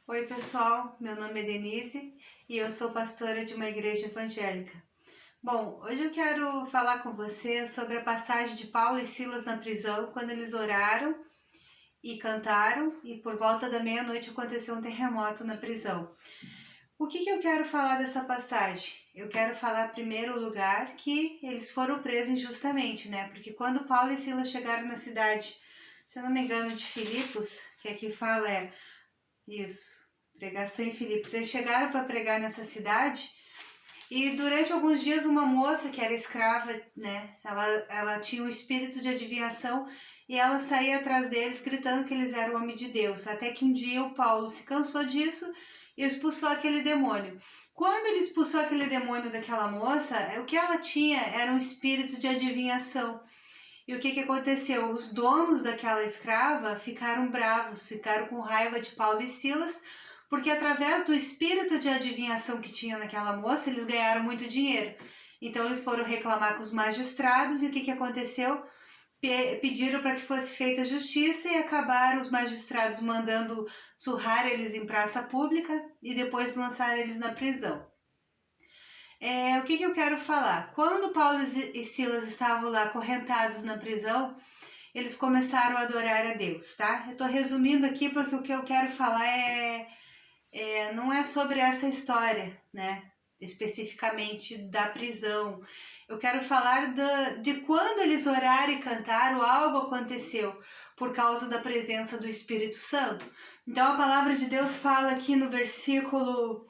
Oi pessoal, meu nome é Denise e eu sou pastora de uma igreja evangélica. Bom, hoje eu quero falar com você sobre a passagem de Paulo e Silas na prisão, quando eles oraram e cantaram e por volta da meia-noite aconteceu um terremoto na prisão. O que eu quero falar dessa passagem? Eu quero falar, em primeiro lugar, que eles foram presos injustamente, né? Porque quando Paulo e Silas chegaram na cidade, se eu não me engano, de Filipos, que aqui fala isso, pregação em Filipos. Eles chegaram para pregar nessa cidade e durante alguns dias uma moça que era escrava, né, ela tinha um espírito de adivinhação e ela saía atrás deles gritando que eles eram homem de Deus. Até que um dia o Paulo se cansou disso e expulsou aquele demônio. Quando ele expulsou aquele demônio daquela moça, o que ela tinha era um espírito de adivinhação. E o que aconteceu? Os donos daquela escrava ficaram bravos, ficaram com raiva de Paulo e Silas, porque através do espírito de adivinhação que tinha naquela moça, eles ganharam muito dinheiro. Então eles foram reclamar com os magistrados e o que aconteceu? Pediram para que fosse feita justiça e acabaram os magistrados mandando surrar eles em praça pública e depois lançar eles na prisão. O que eu quero falar? Quando Paulo e Silas estavam lá acorrentados na prisão, eles começaram a adorar a Deus, tá? Eu tô resumindo aqui porque o que eu quero falar não é sobre essa história, né? Especificamente da prisão. Eu quero falar de quando eles oraram e cantaram, algo aconteceu por causa da presença do Espírito Santo. Então a palavra de Deus fala aqui no versículo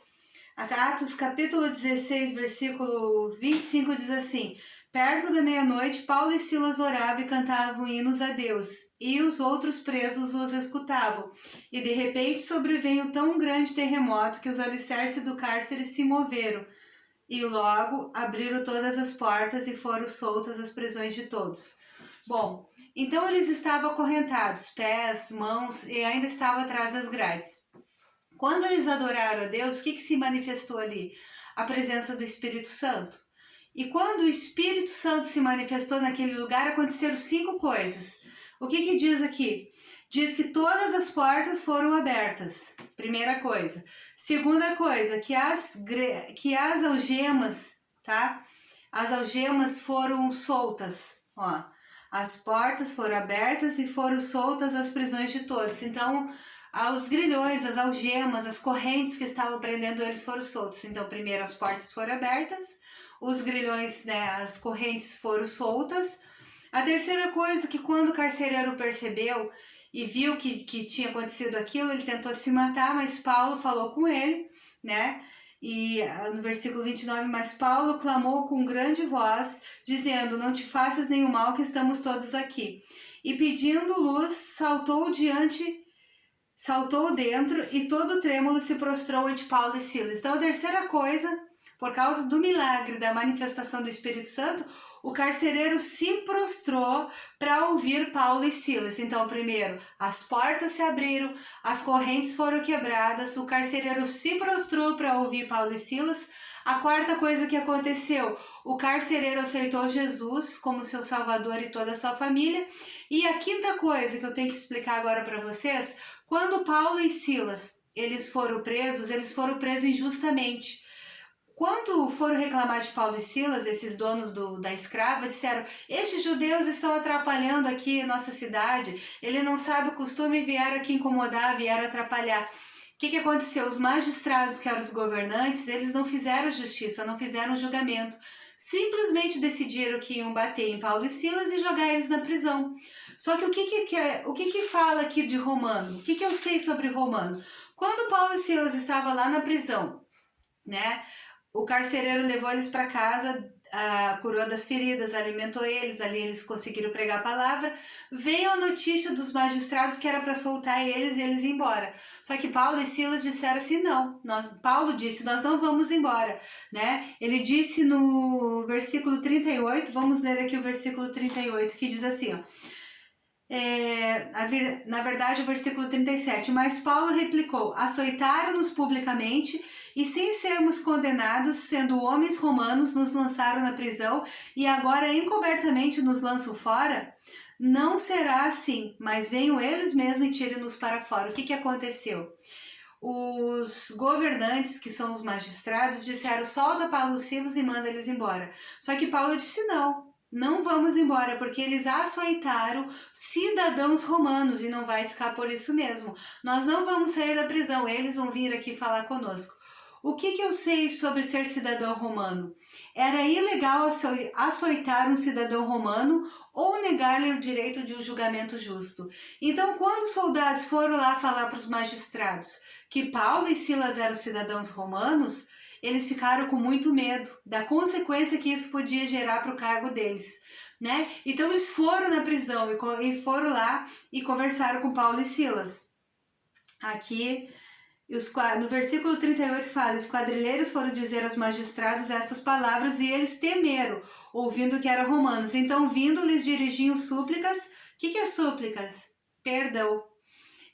Atos capítulo 16, versículo 25 diz assim: perto da meia-noite, Paulo e Silas oravam e cantavam hinos a Deus, e os outros presos os escutavam. E de repente sobreveio tão grande terremoto que os alicerces do cárcere se moveram, e logo abriram todas as portas e foram soltas as prisões de todos. Bom, então eles estavam acorrentados, pés, mãos, e ainda estavam atrás das grades. Quando eles adoraram a Deus, o que se manifestou ali? A presença do Espírito Santo. E quando o Espírito Santo se manifestou naquele lugar, aconteceram 5 coisas. O que diz aqui? Diz que todas as portas foram abertas. Primeira coisa. Segunda coisa, que as algemas, tá? As algemas foram soltas, ó. As portas foram abertas e foram soltas as prisões de todos. Então, os grilhões, as algemas, as correntes que estavam prendendo eles foram soltos. Então, primeiro as portas foram abertas, os grilhões, né, as correntes foram soltas. A terceira coisa que quando o carcereiro percebeu e viu que tinha acontecido aquilo, ele tentou se matar, mas Paulo falou com ele, né? E no versículo 29, mas Paulo clamou com grande voz, dizendo: não te faças nenhum mal, que estamos todos aqui. E pedindo luz, saltou dentro e todo trêmulo se prostrou ante Paulo e Silas. Então a terceira coisa, por causa do milagre da manifestação do Espírito Santo, o carcereiro se prostrou para ouvir Paulo e Silas. Então primeiro, as portas se abriram, as correntes foram quebradas, o carcereiro se prostrou para ouvir Paulo e Silas. A quarta coisa que aconteceu, o carcereiro aceitou Jesus como seu salvador e toda a sua família. E a quinta coisa que eu tenho que explicar agora para vocês, quando Paulo e Silas eles foram presos injustamente. Quando foram reclamar de Paulo e Silas, esses donos da escrava, disseram: estes judeus estão atrapalhando aqui nossa cidade, ele não sabe o costume e vieram aqui incomodar, vieram atrapalhar. O que aconteceu? Os magistrados, que eram os governantes, eles não fizeram justiça, não fizeram julgamento. Simplesmente decidiram que iam bater em Paulo e Silas e jogar eles na prisão. Só que o que fala aqui de Romano? O que eu sei sobre Romano? Quando Paulo e Silas estavam lá na prisão, né? O carcereiro levou eles para casa, curou das feridas, alimentou eles, ali eles conseguiram pregar a palavra. Veio a notícia dos magistrados que era para soltar eles e eles ir embora. Só que Paulo e Silas disseram assim: não, Paulo disse, nós não vamos embora, né? Ele disse no versículo 38, vamos ler aqui o versículo 38, que diz assim, ó. Na verdade, o versículo 37, mas Paulo replicou: açoitaram-nos publicamente e, sem sermos condenados, sendo homens romanos, nos lançaram na prisão e agora encobertamente nos lançam fora? Não será assim, mas venham eles mesmos e tirem-nos para fora. O que aconteceu? os governantes, que são os magistrados, disseram: solta Paulo e Silas e manda eles embora. Só que Paulo disse: não vamos embora, porque eles açoitaram cidadãos romanos e não vai ficar por isso mesmo. Nós não vamos sair da prisão, eles vão vir aqui falar conosco. O que eu sei sobre ser cidadão romano? Era ilegal açoitar um cidadão romano ou negar-lhe o direito de um julgamento justo. Então, quando os soldados foram lá falar para os magistrados que Paulo e Silas eram cidadãos romanos, eles ficaram com muito medo da consequência que isso podia gerar para o cargo deles, né? Então eles foram na prisão e foram lá e conversaram com Paulo e Silas. Aqui, no versículo 38 fala: os quadrilheiros foram dizer aos magistrados essas palavras e eles temeram, ouvindo que eram romanos. Então, vindo, lhes dirigiam súplicas. O que é súplicas? Perdão.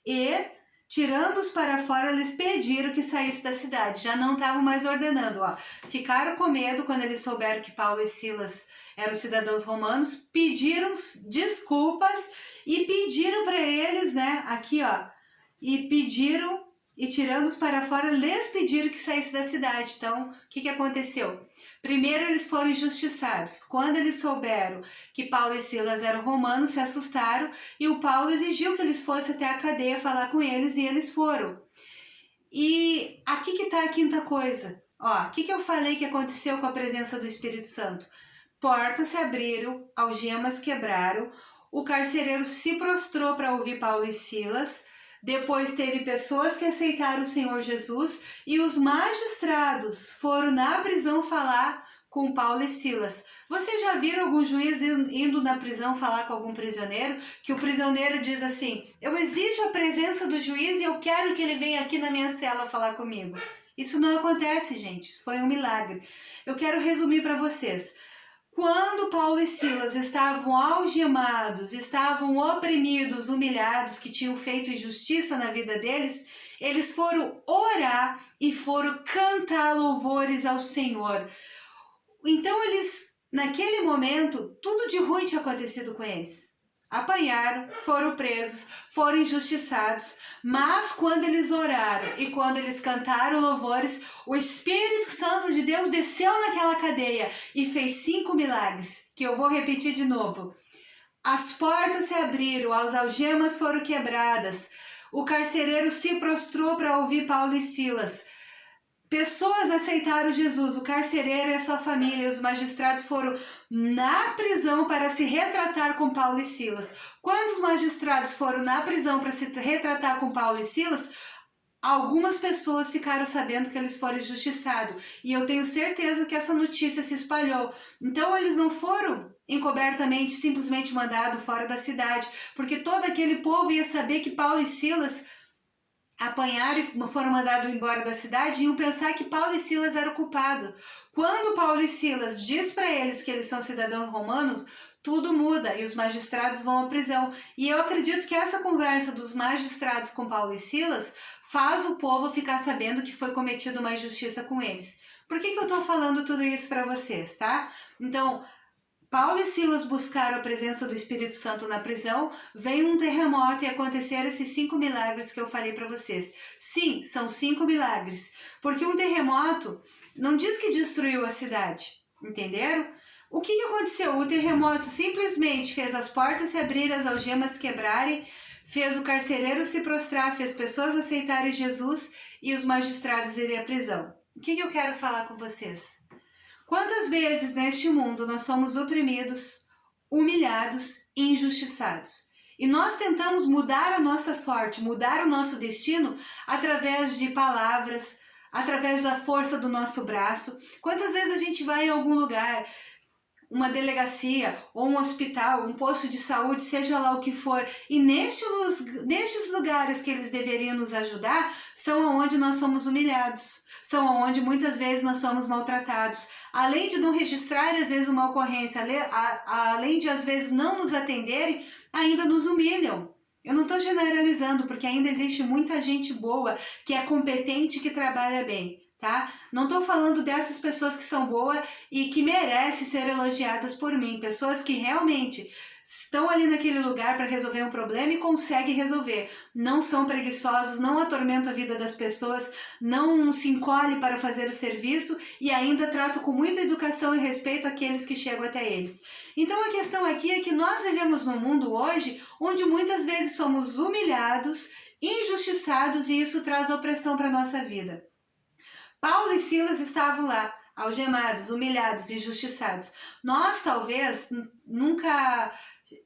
E, tirando-os para fora, eles pediram que saísse da cidade. Já não estavam mais ordenando. Ficaram com medo quando eles souberam que Paulo e Silas eram cidadãos romanos. Pediram desculpas e pediram para eles, né? Aqui, e pediram, e tirando-os para fora, lhes pediram que saísse da cidade. Então, o que aconteceu? Primeiro eles foram injustiçados. Quando eles souberam que Paulo e Silas eram romanos, se assustaram e o Paulo exigiu que eles fossem até a cadeia falar com eles e eles foram. E aqui que está a quinta coisa. O que eu falei que aconteceu com a presença do Espírito Santo? Portas se abriram, algemas quebraram, o carcereiro se prostrou para ouvir Paulo e Silas. Depois teve pessoas que aceitaram o Senhor Jesus e os magistrados foram na prisão falar com Paulo e Silas. Vocês já viram algum juiz indo na prisão falar com algum prisioneiro? Que o prisioneiro diz assim: eu exijo a presença do juiz e eu quero que ele venha aqui na minha cela falar comigo. Isso não acontece, gente. Isso foi um milagre. Eu quero resumir para vocês. Quando Paulo e Silas estavam algemados, estavam oprimidos, humilhados, que tinham feito injustiça na vida deles, eles foram orar e foram cantar louvores ao Senhor. Então eles, naquele momento, tudo de ruim tinha acontecido com eles. Apanharam, foram presos, foram injustiçados, mas quando eles oraram e quando eles cantaram louvores, o Espírito Santo de Deus desceu naquela cadeia e fez 5 milagres, que eu vou repetir de novo. As portas se abriram, as algemas foram quebradas, o carcereiro se prostrou para ouvir Paulo e Silas. Pessoas aceitaram Jesus, o carcereiro e a sua família, e os magistrados foram na prisão para se retratar com Paulo e Silas. Quando os magistrados foram na prisão para se retratar com Paulo e Silas, algumas pessoas ficaram sabendo que eles foram injustiçados. E eu tenho certeza que essa notícia se espalhou. Então eles não foram encobertamente, simplesmente mandados fora da cidade, porque todo aquele povo ia saber que Paulo e Silas apanharam e foram mandados embora da cidade e iam pensar que Paulo e Silas eram culpados. Quando Paulo e Silas diz para eles que eles são cidadãos romanos, tudo muda e os magistrados vão à prisão. E eu acredito que essa conversa dos magistrados com Paulo e Silas faz o povo ficar sabendo que foi cometida uma injustiça com eles. Por que eu estou falando tudo isso para vocês, tá? Então, Paulo e Silas buscaram a presença do Espírito Santo na prisão, veio um terremoto e aconteceram esses 5 milagres que eu falei para vocês. Sim, são 5 milagres, porque um terremoto não diz que destruiu a cidade, entenderam? O que aconteceu? O terremoto simplesmente fez as portas se abrirem, as algemas quebrarem, fez o carcereiro se prostrar, fez pessoas aceitarem Jesus e os magistrados irem à prisão. O que eu quero falar com vocês? Quantas vezes neste mundo nós somos oprimidos, humilhados e injustiçados? E nós tentamos mudar a nossa sorte, mudar o nosso destino através de palavras, através da força do nosso braço. Quantas vezes a gente vai em algum lugar, uma delegacia ou um hospital, um posto de saúde, seja lá o que for, e nestes lugares que eles deveriam nos ajudar, são onde nós somos humilhados, são onde muitas vezes nós somos maltratados. Além de não registrar às vezes uma ocorrência, além de às vezes não nos atenderem, ainda nos humilham. Eu não estou generalizando, porque ainda existe muita gente boa, que é competente e que trabalha bem, tá? Não estou falando dessas pessoas que são boas e que merecem ser elogiadas por mim, pessoas que realmente estão ali naquele lugar para resolver um problema e conseguem resolver. Não são preguiçosos, não atormentam a vida das pessoas, não se encolhem para fazer o serviço e ainda tratam com muita educação e respeito aqueles que chegam até eles. Então a questão aqui é que nós vivemos num mundo hoje onde muitas vezes somos humilhados, injustiçados e isso traz opressão para a nossa vida. Paulo e Silas estavam lá, algemados, humilhados, injustiçados. Nós talvez nunca,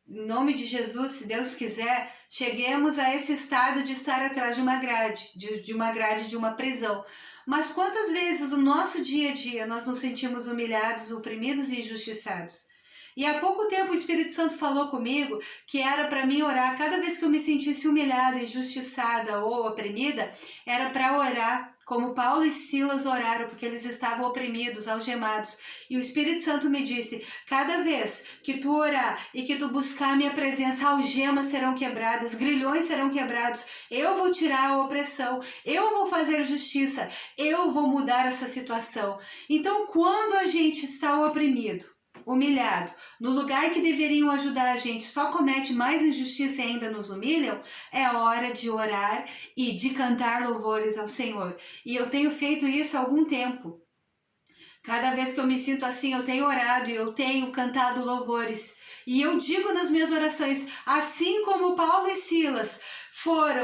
em nome de Jesus, se Deus quiser, cheguemos a esse estado de estar atrás de uma grade, de uma prisão. Mas quantas vezes no nosso dia a dia nós nos sentimos humilhados, oprimidos e injustiçados? E há pouco tempo o Espírito Santo falou comigo que era para mim orar, cada vez que eu me sentisse humilhada, injustiçada ou oprimida, era para orar, como Paulo e Silas oraram, porque eles estavam oprimidos, algemados. E o Espírito Santo me disse, cada vez que tu orar e que tu buscar a minha presença, algemas serão quebradas, grilhões serão quebrados, eu vou tirar a opressão, eu vou fazer justiça, eu vou mudar essa situação. Então, quando a gente está oprimido, humilhado, no lugar que deveriam ajudar a gente só comete mais injustiça e ainda nos humilham, é hora de orar e de cantar louvores ao Senhor. E eu tenho feito isso há algum tempo. Cada vez que eu me sinto assim, eu tenho orado e eu tenho cantado louvores. E eu digo nas minhas orações, assim como Paulo e Silas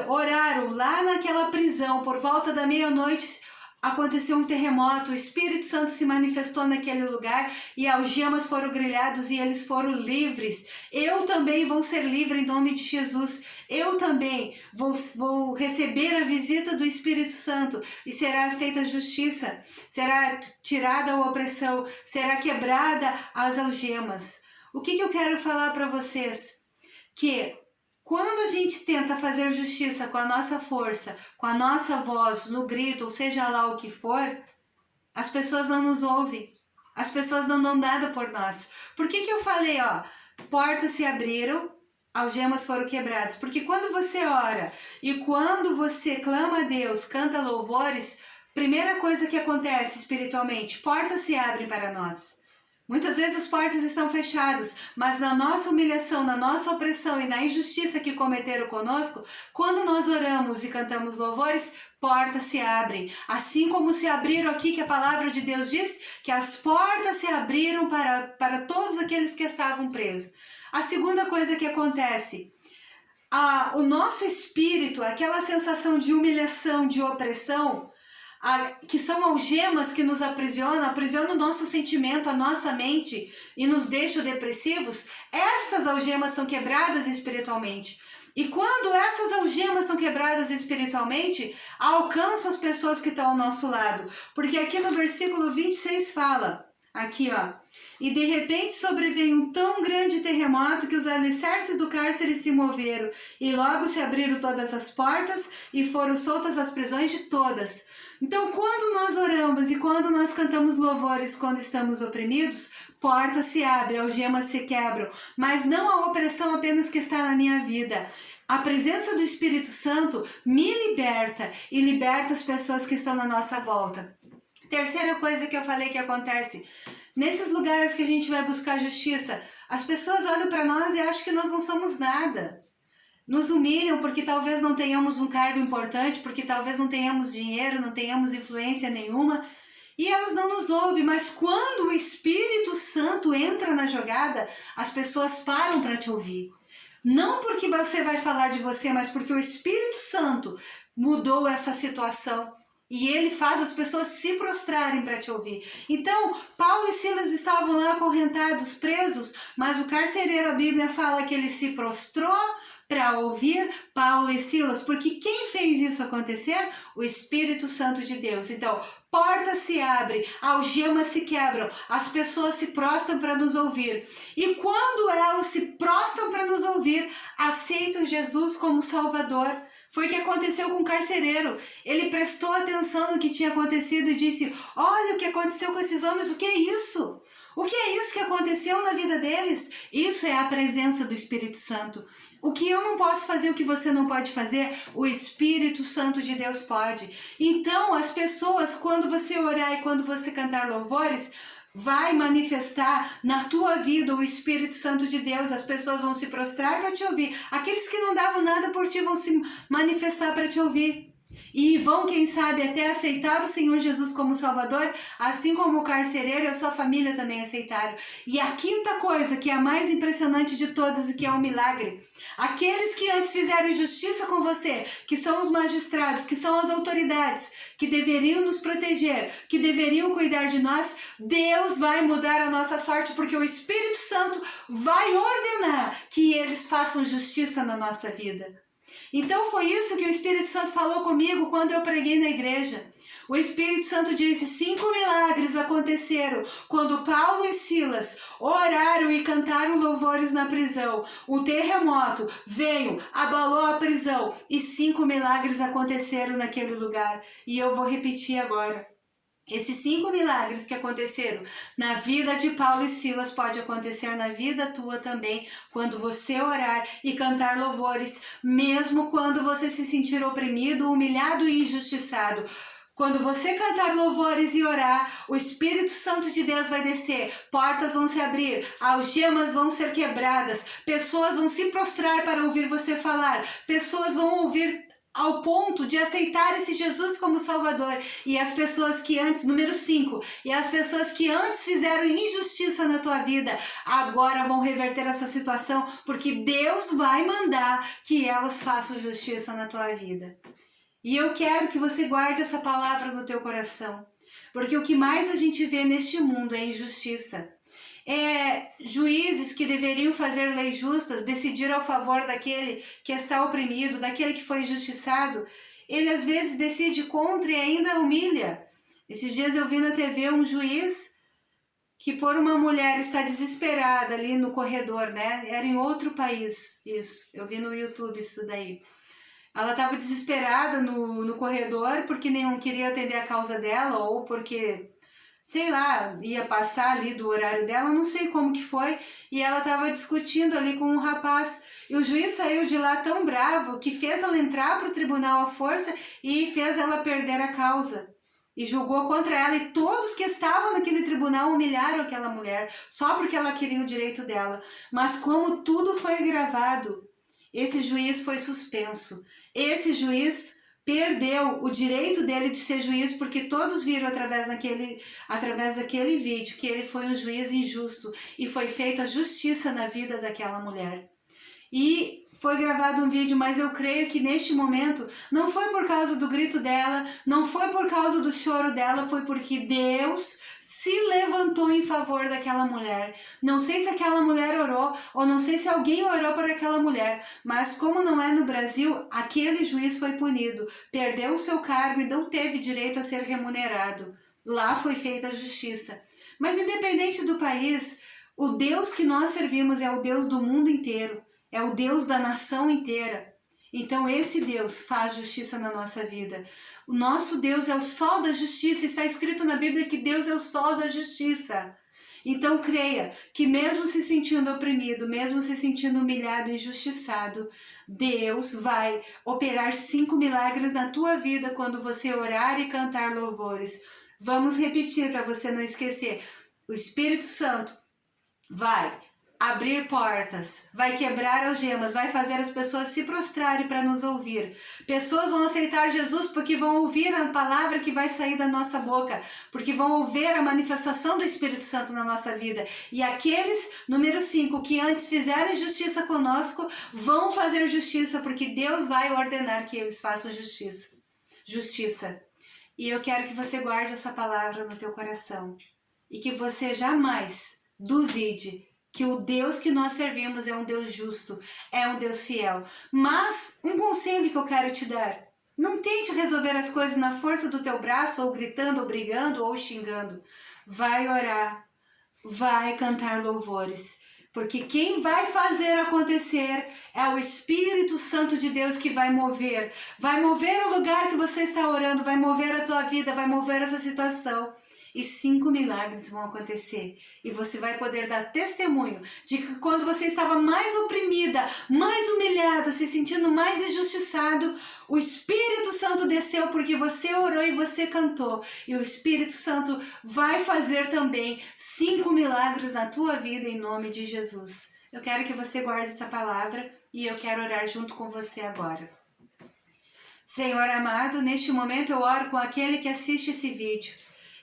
oraram lá naquela prisão por volta da meia-noite, aconteceu um terremoto, o Espírito Santo se manifestou naquele lugar e algemas foram grilhados e eles foram livres. Eu também vou ser livre em nome de Jesus. Eu também vou receber a visita do Espírito Santo e será feita justiça, será tirada a opressão, será quebrada as algemas. O que eu quero falar para vocês? Que quando a gente tenta fazer justiça com a nossa força, com a nossa voz, no grito, ou seja lá o que for, as pessoas não nos ouvem. As pessoas não dão nada por nós. Por que eu falei, portas se abriram, algemas foram quebradas? Porque quando você ora e quando você clama a Deus, canta louvores, primeira coisa que acontece espiritualmente, portas se abrem para nós. Muitas vezes as portas estão fechadas, mas na nossa humilhação, na nossa opressão e na injustiça que cometeram conosco, quando nós oramos e cantamos louvores, portas se abrem. Assim como se abriram aqui, que a palavra de Deus diz, que as portas se abriram para todos aqueles que estavam presos. A segunda coisa que acontece, o nosso espírito, aquela sensação de humilhação, de opressão, que são algemas que nos aprisionam o nosso sentimento, a nossa mente e nos deixam depressivos, estas algemas são quebradas espiritualmente. E quando essas algemas são quebradas espiritualmente, alcançam as pessoas que estão ao nosso lado. Porque aqui no versículo 26 fala, aqui e de repente sobreveio um tão grande terremoto que os alicerces do cárcere se moveram e logo se abriram todas as portas e foram soltas as prisões de todas. Então, quando nós oramos e quando nós cantamos louvores, quando estamos oprimidos, portas se abrem, algemas se quebram, mas não a opressão apenas que está na minha vida. A presença do Espírito Santo me liberta e liberta as pessoas que estão na nossa volta. Terceira coisa que eu falei que acontece, nesses lugares que a gente vai buscar justiça, as pessoas olham para nós e acham que nós não somos nada. Nos humilham porque talvez não tenhamos um cargo importante, porque talvez não tenhamos dinheiro, não tenhamos influência nenhuma, e elas não nos ouvem. Mas quando o Espírito Santo entra na jogada, as pessoas param para te ouvir. Não porque você vai falar de você, mas porque o Espírito Santo mudou essa situação. E ele faz as pessoas se prostrarem para te ouvir. Então, Paulo e Silas estavam lá acorrentados, presos, mas o carcereiro, a Bíblia fala que ele se prostrou para ouvir Paulo e Silas, porque quem fez isso acontecer? O Espírito Santo de Deus. Então, portas se abrem, algemas se quebram, as pessoas se prostram para nos ouvir. E quando elas se prostram para nos ouvir, aceitam Jesus como Salvador. Foi o que aconteceu com o carcereiro. Ele prestou atenção no que tinha acontecido e disse, olha o que aconteceu com esses homens, o que é isso? O que é isso que aconteceu na vida deles? Isso é a presença do Espírito Santo. O que eu não posso fazer, o que você não pode fazer, o Espírito Santo de Deus pode. Então, as pessoas, quando você orar e quando você cantar louvores, vai manifestar na tua vida o Espírito Santo de Deus. As pessoas vão se prostrar para te ouvir. Aqueles que não davam nada por ti vão se manifestar para te ouvir. E vão, quem sabe, até aceitar o Senhor Jesus como Salvador, assim como o carcereiro e a sua família também aceitaram. E a quinta coisa, que é a mais impressionante de todas e que é um milagre: aqueles que antes fizeram injustiça com você, que são os magistrados, que são as autoridades, que deveriam nos proteger, que deveriam cuidar de nós, Deus vai mudar a nossa sorte, porque o Espírito Santo vai ordenar que eles façam justiça na nossa vida. Então foi isso que o Espírito Santo falou comigo quando eu preguei na igreja. O Espírito Santo disse: 5 milagres aconteceram quando Paulo e Silas oraram e cantaram louvores na prisão. O terremoto veio, abalou a prisão e 5 milagres aconteceram naquele lugar. E eu vou repetir agora. Esses 5 milagres que aconteceram na vida de Paulo e Silas pode acontecer na vida tua também, quando você orar e cantar louvores, mesmo quando você se sentir oprimido, humilhado e injustiçado. Quando você cantar louvores e orar, o Espírito Santo de Deus vai descer, portas vão se abrir, algemas vão ser quebradas, pessoas vão se prostrar para ouvir você falar, pessoas vão ouvir ao ponto de aceitar esse Jesus como Salvador. E as pessoas que antes, número 5, e as pessoas que antes fizeram injustiça na tua vida, agora vão reverter essa situação, porque Deus vai mandar que elas façam justiça na tua vida. E eu quero que você guarde essa palavra no teu coração, porque o que mais a gente vê neste mundo é injustiça. Juízes que deveriam fazer leis justas, decidir ao favor daquele que está oprimido, daquele que foi injustiçado, ele às vezes decide contra e ainda humilha. Esses dias eu vi na TV um juiz que por uma mulher está desesperada ali no corredor, né? Era em outro país, isso, eu vi no YouTube isso daí. Ela estava desesperada no corredor porque nenhum queria atender a causa dela, ou porque, sei lá, ia passar ali do horário dela, não sei como que foi, e ela estava discutindo ali com um rapaz, e o juiz saiu de lá tão bravo que fez ela entrar para o tribunal à força e fez ela perder a causa, e julgou contra ela, e todos que estavam naquele tribunal humilharam aquela mulher, só porque ela queria o direito dela. Mas como tudo foi gravado, esse juiz foi suspenso. Esse juiz perdeu o direito dele de ser juiz, porque todos viram através daquele vídeo que ele foi um juiz injusto e foi feita justiça na vida daquela mulher. E foi gravado um vídeo, mas eu creio que neste momento não foi por causa do grito dela, não foi por causa do choro dela, foi porque Deus se levantou em favor daquela mulher. Não sei se aquela mulher orou, ou não sei se alguém orou por aquela mulher, mas como não é no Brasil, aquele juiz foi punido, perdeu o seu cargo e não teve direito a ser remunerado. Lá foi feita a justiça. Mas independente do país, o Deus que nós servimos é o Deus do mundo inteiro. É o Deus da nação inteira. Então esse Deus faz justiça na nossa vida. O nosso Deus é o sol da justiça. Está escrito na Bíblia que Deus é o sol da justiça. Então creia que mesmo se sentindo oprimido, mesmo se sentindo humilhado e injustiçado, Deus vai operar 5 milagres na tua vida quando você orar e cantar louvores. Vamos repetir para você não esquecer. O Espírito Santo vai abrir portas, vai quebrar algemas, vai fazer as pessoas se prostrarem para nos ouvir. Pessoas vão aceitar Jesus porque vão ouvir a palavra que vai sair da nossa boca, porque vão ouvir a manifestação do Espírito Santo na nossa vida. E aqueles, número 5, que antes fizeram justiça conosco, vão fazer justiça, porque Deus vai ordenar que eles façam justiça. E eu quero que você guarde essa palavra no teu coração e que você jamais duvide que o Deus que nós servimos é um Deus justo, é um Deus fiel. Mas um conselho que eu quero te dar: não tente resolver as coisas na força do teu braço, ou gritando, ou brigando, ou xingando. Vai orar, vai cantar louvores, porque quem vai fazer acontecer é o Espírito Santo de Deus, que vai mover o lugar que você está orando, vai mover a tua vida, vai mover essa situação. e 5 milagres vão acontecer. E você vai poder dar testemunho de que quando você estava mais oprimida, mais humilhada, se sentindo mais injustiçado, o Espírito Santo desceu porque você orou e você cantou. E o Espírito Santo vai fazer também 5 milagres na tua vida em nome de Jesus. Eu quero que você guarde essa palavra e eu quero orar junto com você agora. Senhor amado, neste momento eu oro com aquele que assiste esse vídeo.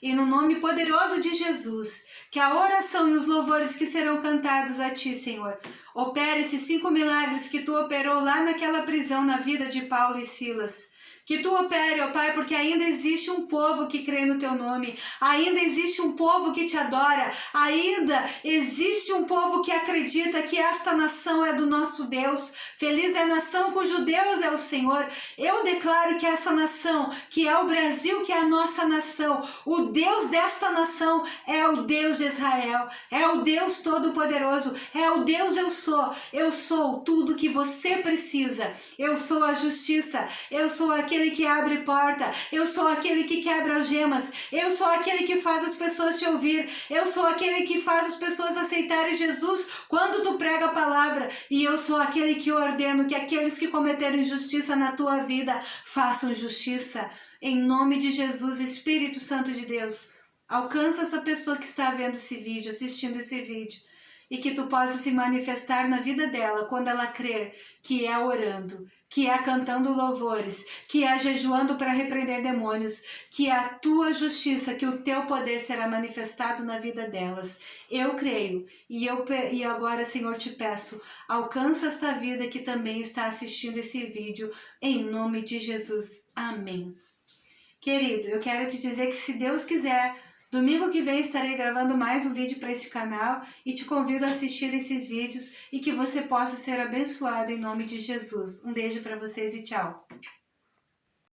E no nome poderoso de Jesus, que a oração e os louvores que serão cantados a Ti, Senhor, opere esses 5 milagres que Tu operou lá naquela prisão na vida de Paulo e Silas. Que Tu opere, ó Pai, porque ainda existe um povo que crê no Teu nome, ainda existe um povo que Te adora, ainda existe um povo que acredita que esta nação é do nosso Deus. Feliz é a nação cujo Deus é o Senhor. Eu declaro que essa nação, que é o Brasil, que é a nossa nação, o Deus desta nação é o Deus de Israel, é o Deus Todo-Poderoso, é o Deus eu sou. Eu sou tudo que você precisa. Eu sou a justiça, eu sou aquele que abre porta, eu sou aquele que quebra algemas, eu sou aquele que faz as pessoas te ouvir, eu sou aquele que faz as pessoas aceitarem Jesus quando tu prega a palavra, e eu sou aquele que ordeno que aqueles que cometeram injustiça na tua vida façam justiça. Em nome de Jesus, Espírito Santo de Deus, alcança essa pessoa que está vendo esse vídeo, assistindo esse vídeo, e que tu possa se manifestar na vida dela quando ela crer que é orando, que é cantando louvores, que é jejuando para repreender demônios, que é a tua justiça, que o teu poder será manifestado na vida delas. Eu creio e agora, Senhor, te peço, alcança esta vida que também está assistindo esse vídeo, em nome de Jesus. Amém. Querido, eu quero te dizer que se Deus quiser, domingo que vem estarei gravando mais um vídeo para esse canal e te convido a assistir esses vídeos e que você possa ser abençoado em nome de Jesus. Um beijo para vocês e tchau!